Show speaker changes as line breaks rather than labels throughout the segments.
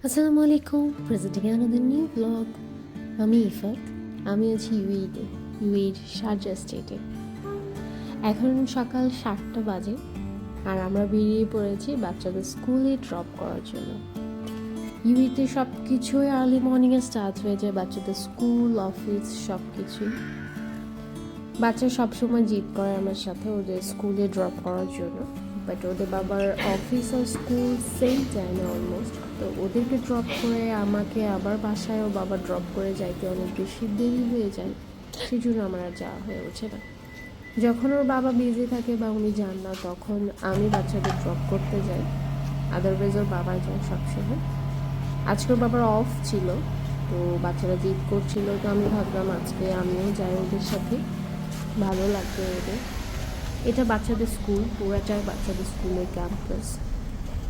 আসসালামু আলাইকুম, presenting another new blog. আমি ইফাত। আমি আছি ইউএইতে, ইউএইর শারজা স্টেটে। এখন সকাল 7টা বাজে আর আমরা বেরিয়ে পড়েছি বাচ্চাদের স্কুলে ড্রপ করার জন্য। ইউএইতে সব কিছুই আর্লি মর্নিংয়ে স্টার্ট হয়ে যায়, বাচ্চাদের স্কুল, অফিস সব কিছুই। বাচ্চা সবসময় জিদ করে আমার সাথে ওদের স্কুলে ড্রপ করার জন্য, বাট ওদের বাবার অফিস আর স্কুল সেম টাইমে অলমোস্ট। তো ওদেরকে ড্রপ করে আমাকে আবার বাসায়ও বাবা ড্রপ করে যাইতে অনেক বেশি দেরি হয়ে যায়, সেই জন্য আমার আর যাওয়া হয়ে ওঠে না। যখন ওর বাবা বিজি থাকে বা উনি যান না, তখন আমি বাচ্চাদের ড্রপ করতে যাই, আদারওয়াইজ ওর বাবাই যায় সবসময়। আজকে ওর বাবার অফ ছিল, তো বাচ্চারা জিদ করছিল, তো আমি ভাবলাম আজকে আমিও যাই ওদের সাথে, ভালো লাগবে ওদের। এটা বাচ্চাদের স্কুল, পুরাটাই বাচ্চাদের স্কুলের ক্যাম্পাস।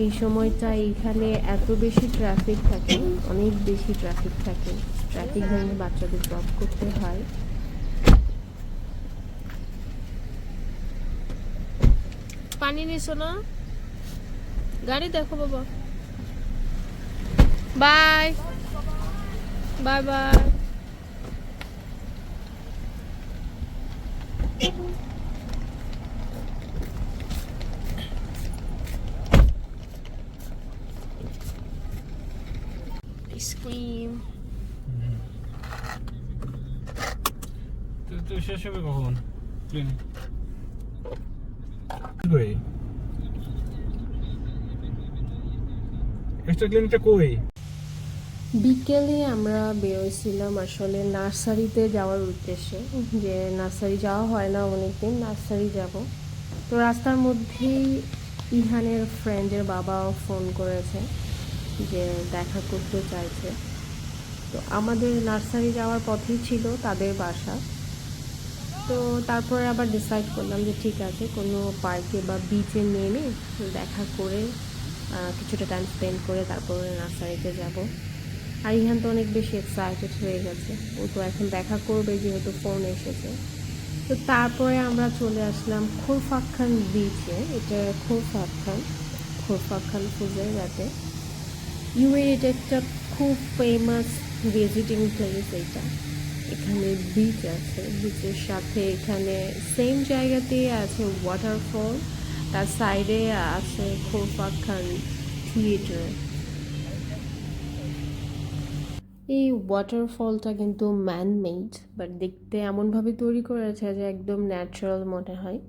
এই সময়টা এইখানে এত বেশি ট্রাফিক থাকে, অনেক বেশি ট্রাফিক থাকে, ট্রাফিক ভেঙে বাচ্চাদের ড্রপ করতে হয়।
পানি নিছো না? গাড়ি দেখো বাবা। Bye bye bye. আইসক্রিম
তো শেষ হবে কখন ক্লিনিক? কই এক্সট্রা ক্লিনিকটা কই?
বিকেলে আমরা বেরোইছিলাম আসলে নার্সারিতে যাওয়ার উদ্দেশ্যে, যে নার্সারি যাওয়া হয় না অনেকদিন, নার্সারি যাব। তো রাস্তার মধ্যেই ইহানের ফ্রেন্ডের বাবাও ফোন করেছে যে দেখা করতে চাইছে। তো আমাদের নার্সারি যাওয়ার পথেই ছিল তাদের বাসা। তো তারপরে আবার ডিসাইড করলাম যে ঠিক আছে, কোনো পার্কে বা বিচে নেমে দেখা করে কিছুটা টাইম স্পেন্ড করে তারপরে নার্সারিতে যাব। আর ইহান তো অনেক বেশি এক্সাইটেড হয়ে গেছে, ও তো এখন দেখা করবে যেহেতু ফোন এসেছে। তো তারপরে আমরা চলে আসলাম খোরফাক্খান বিচে। এটা খোরফাক্খান ফুজেরাতে। ইউএর এটা একটা খুব ফেমাস ভিজিটিং প্লেস। এখানে বিচ আছে, বিচের সাথে এখানে সেম জায়গাতেই আছে ওয়াটারফল, তার সাইডে আছে খোরফাক্খান থিয়েটার। এই ওয়াটারফলটা কিন্তু ম্যানমেড, বাট দেখতে এমনভাবে তৈরি করেছে যে একদম ন্যাচারাল মনে হয়।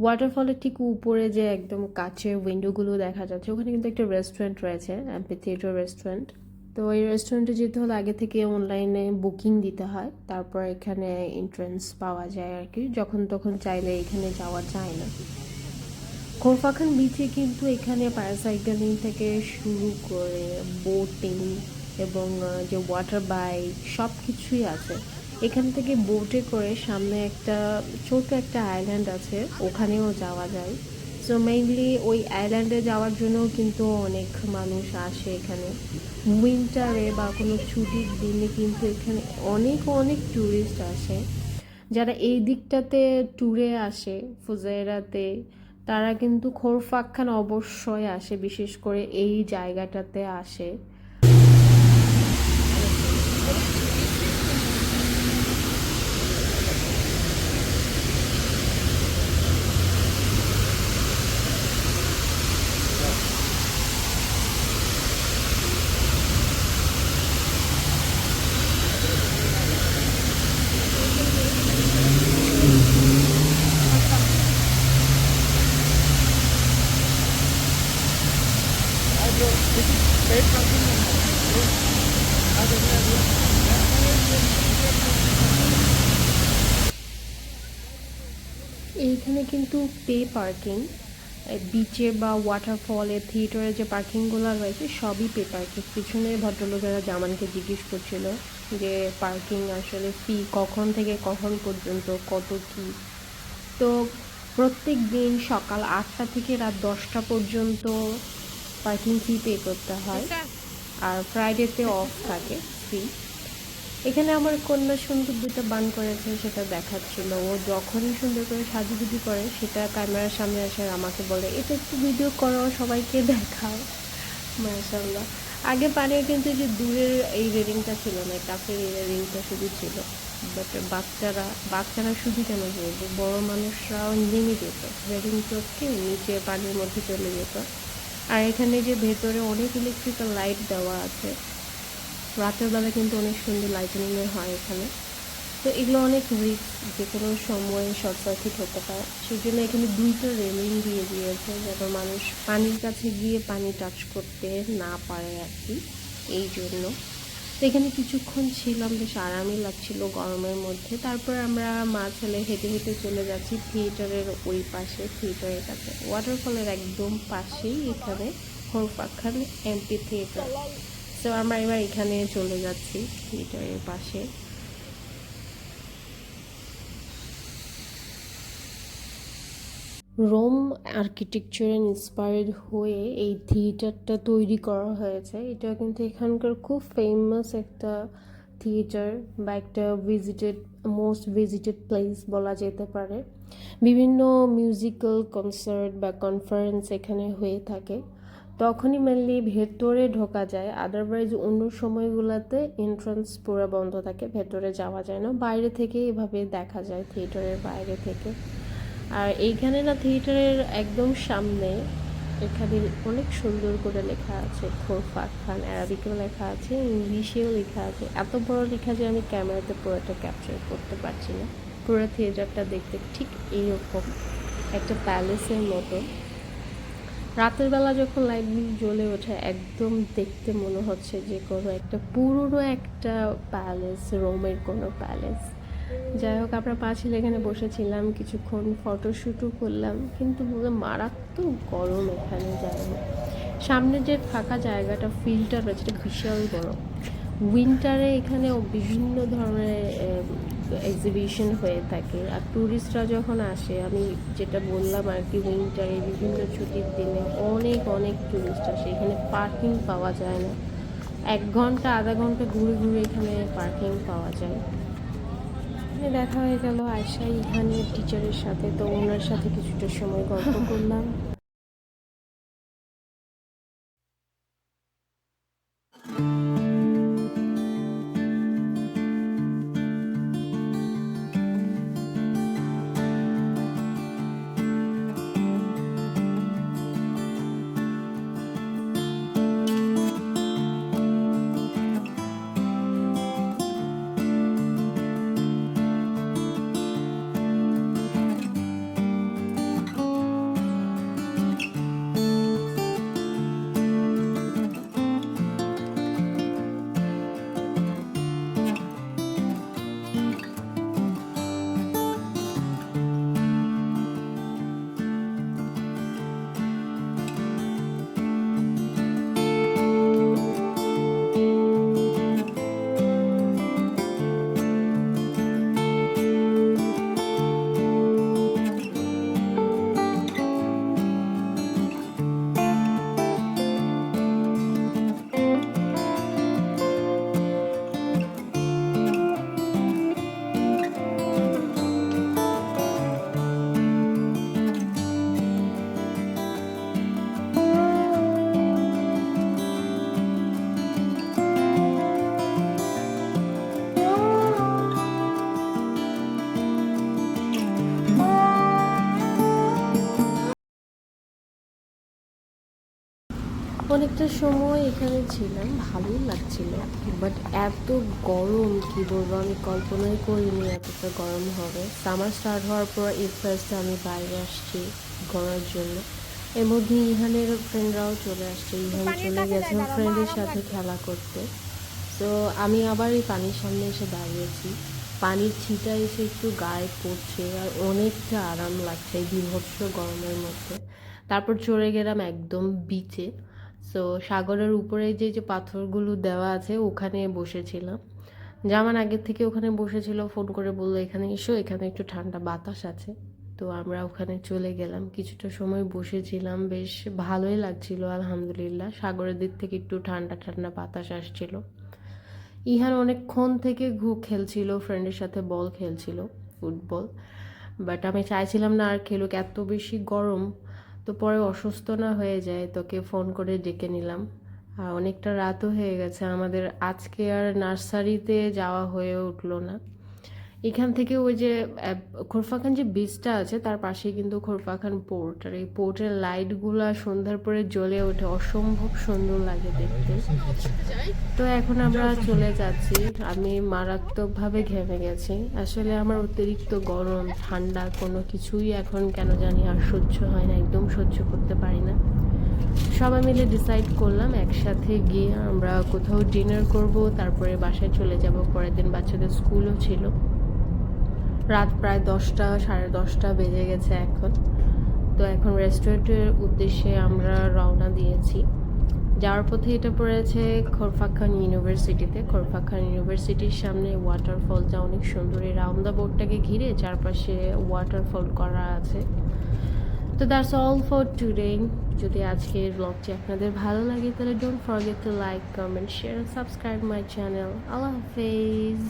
ওয়াটারফলের ঠিক উপরে যে একদম কাচের উইন্ডোগুলো দেখা যাচ্ছে, ওখানে কিন্তু একটা রেস্টুরেন্ট রয়েছে, অ্যাম্পি থিয়েটার রেস্টুরেন্ট। তো এই রেস্টুরেন্টে যেতে হলে আগে থেকে অনলাইনে বুকিং দিতে হয়, তারপর এখানে এন্ট্রেন্স পাওয়া যায় আর কি, যখন তখন চাইলে এখানে যাওয়া যায় না। খোরফাখান বিচে কিন্তু এখানে প্যারাসাইকেলিং থেকে শুরু করে বোটিং এবং যে ওয়াটার বাইক সব কিছুই আছে। এখান থেকে বোটে করে সামনে একটা ছোট একটা আইল্যান্ড আছে, ওখানেও যাওয়া যায়। সো মেইনলি ওই আইল্যান্ডে যাওয়ার জন্য কিন্তু অনেক মানুষ আসে এখানে উইন্টারে বা কোনো ছুটির দিনে, কিন্তু এখানে অনেক অনেক ট্যুরিস্ট আসে। যারা এই দিকটাতে ট্যুরে আসে ফুজায়রাতে, তারা কিন্তু খোরফাক্খান অবশ্যই আসে, বিশেষ করে এই জায়গাটাতে আসে। এইখানে কিন্তু পে পার্কিং, বিচে বা ওয়াটারফলে থিয়েটারে যে পার্কিংগুলো রয়েছে সবই পে পার্কিং। পিছনে ভদ্রলোকেরা জামানকে জিজ্ঞেস করছিল যে পার্কিং আসলে ফি কখন থেকে কখন পর্যন্ত কত কী। তো প্রত্যেক দিন সকাল 8টা থেকে রাত 10টা পর্যন্ত পার্কিং ফি পে করতে হয়, আর ফ্রাইডেতে অফ থাকে ফ্রি। এখানে আমার কন্যা সুন্দর দুটো বান করেছে, সেটা দেখাচ্ছিল। ও যখনই সুন্দর করে সাজুগুজু করে সেটা ক্যামেরার সামনে আসে আর আমাকে বলে এটা একটু ভিডিও করো, সবাইকে দেখাও। মাশাআল্লাহ। আগে পানির কিন্তু যে দূরের এই রেলিংটা ছিল না, কাছের এই রেলিংটা শুধু ছিল। বাট বাচ্চারা শুধু কেন বলবো, বড় মানুষরাও নেমে যেত রেলিং টপকে নিচে পানির মধ্যে চলে যেত। আর এখানে যে ভেতরে অনেক ইলেকট্রিক্যাল লাইট দেওয়া আছে, রাতের বেলা কিন্তু অনেক সুন্দর লাইটিং হয় এখানে। তো এগুলো অনেক রিস্ক, যে কোনো সময় শর্ট সার্কিট হতে পারে, সেই জন্য এখানে দুইটা রেলিং দিয়ে দিয়েছে যেন মানুষ পানির কাছে গিয়ে পানি টাচ করতে না পারে আর কি, এই জন্য। তো এখানে কিছুক্ষণ ছিলাম, বেশ আরামই লাগছিল গরমের মধ্যে। তারপর আমরা মা ছেলে হেঁটে হেঁটে চলে যাচ্ছি থিয়েটারের ওই পাশে, থিয়েটারের কাছে, ওয়াটারফলের একদম পাশেই এখানে হরফা খান এমপি থিয়েটার। তো আমরা এবার এখানে চলে যাচ্ছি থিয়েটারের পাশে। রোম আর্কিটেকচারে ইন্সপায়ার্ড হয়ে এই থিয়েটারটা তৈরি করা হয়েছে। এটা কিন্তু এখানকার খুব ফেমাস একটা থিয়েটার বা একটা মোস্ট ভিজিটেড প্লেস বলা যেতে পারে। বিভিন্ন মিউজিক্যাল কনসার্ট বা কনফারেন্স এখানে হয়ে থাকে, তখনই মেনলি ভেতরে ঢোকা যায়। আদারওয়াইজ অন্য সময়গুলোতে এন্ট্রান্স পুরো বন্ধ থাকে, ভেতরে যাওয়া যায় না। বাইরে থেকে এভাবে দেখা যায়, থিয়েটারের বাইরে থেকে। আর এইখানে না, থিয়েটারের একদম সামনে এখানে অনেক সুন্দর করে লেখা আছে খোরফা খান, অ্যারাবিকেও লেখা আছে, ইংলিশেও লেখা আছে। এত বড় লেখা যে আমি ক্যামেরাতে পুরোটা ক্যাপচার করতে পারছি না। পুরো থিয়েটারটা দেখতে ঠিক এইরকম একটা প্যালেসের মতো। রাতের বেলা যখন লাইটগুলো জ্বলে ওঠে, একদম দেখতে মনে হচ্ছে যে কোনো একটা পুরনো একটা প্যালেস, রোমের কোনো প্যালেস। যাই হোক, আমরা পাঁচিল এখানে বসেছিলাম, কিছুক্ষণ ফটোশ্যুটও করলাম, কিন্তু মারাত্মক গরম এখানে। যাই হোক, সামনে যে ফাঁকা জায়গাটা, ফিল্ডটা রয়েছে, এটা বিশাল বড়। উইন্টারে এখানে বিভিন্ন ধরনের এক্সিবিশন হয়ে থাকে। আর ট্যুরিস্টরা যখন আসে, আমি যেটা বললাম আর কি, উইন্টারে বিভিন্ন ছুটির দিনে অনেক অনেক ট্যুরিস্ট আসে। এখানে পার্কিং পাওয়া যায় না, 1 ঘন্টা আধা ঘন্টা ঘুরে ঘুরে এখানে পার্কিং পাওয়া যায়। দেখা হয়ে গেল আয়শা ইহানের টিচারের সাথে, তো ওনার সাথে কিছুটা সময় গল্প করলাম। অনেকটা সময় এখানে ছিলাম, ভালোই লাগছিল। বাট এত গরম কি বলবো, আমি কল্পনাই করিনি এতটা গরম হবে। সামার স্টার্ট হওয়ার পর এই ফার্স্ট আমি বাইরে আসছি ঘোরার জন্য। এর মধ্যে ইহানের ফ্রেন্ডরাও চলে আসছে। ইহান চলে গেছে ফ্রেন্ডের সাথে খেলা করতে। তো আমি আবার এই পানির সামনে এসে দাঁড়িয়েছি, পানির ছিটা এসে একটু গায়ে পড়ছে, আর অনেকটা আরাম লাগছে এই বীভৎস গরমের মধ্যে। তারপর চলে গেলাম একদম বিচে। সো সাগরের উপরে যে যে পাথরগুলো দেওয়া আছে ওখানে বসেছিলাম। জামান আগের থেকে ওখানে বসেছিল, ফোন করে বললো এখানে এসো, এখানে একটু ঠান্ডা বাতাস আছে। তো আমরা ওখানে চলে গেলাম, কিছুটা সময় বসেছিলাম, বেশ ভালোই লাগছিল আলহামদুলিল্লাহ। সাগরের দিক থেকে একটু ঠান্ডা ঠান্ডা বাতাস আসছিল। ইহান অনেকক্ষণ থেকে খেলছিল, ফ্রেন্ডের সাথে বল খেলছিল, ফুটবল। বাট আমি চাইছিলাম না আর খেলুক, এত বেশি গরম। তো পরে অসুস্থ না হয়ে যায়, তোকে ফোন করে ডেকে নিলাম। আর অনেকটা রাতও হয়ে গেছে আমাদের, আজকে আর নার্সারিতে যাওয়া হয়ে উঠলো না। এখান থেকে ওই যে খোরফাখান যে বীজটা আছে তার পাশেই কিন্তু খোরফাখান পোর্ট, আর এই পোর্টের লাইটগুলা সন্ধ্যার পরে জ্বলে ওঠে, অসম্ভব সুন্দর লাগে দেখতে। তো এখন আমরা চলে যাচ্ছি। আমি মারাত্মকভাবে ঘেমে গেছি, আসলে আমার অতিরিক্ত গরম ঠান্ডা কোনো কিছুই এখন কেন জানি আর সহ্য হয় না, একদম সহ্য করতে পারি না। সবাই মিলে ডিসাইড করলাম একসাথে গিয়ে আমরা কোথাও ডিনার করব, তারপরে বাসায় চলে যাব। পরের দিন বাচ্চাদের স্কুলও ছিল। রাত প্রায় 10টা, 10:30 বেজে গেছে এখন। তো এখন রেস্টুরেন্টের উদ্দেশ্যে আমরা রওনা দিয়েছি। যাওয়ার পথে এটা পড়েছে খোরফাখান ইউনিভার্সিটিতে। খোরফাখান ইউনিভার্সিটির সামনে ওয়াটারফলটা অনেক সুন্দর, এই রাউন্ড দ্য বোর্ডটাকে ঘিরে চারপাশে ওয়াটারফল করা আছে। তো দ্যাটস অল ফর টুডে। যদি আজকের ব্লগটি আপনাদের ভালো লাগে তাহলে don't forget to like, comment, share, subscribe my channel. আল্লাহ হাফেজ।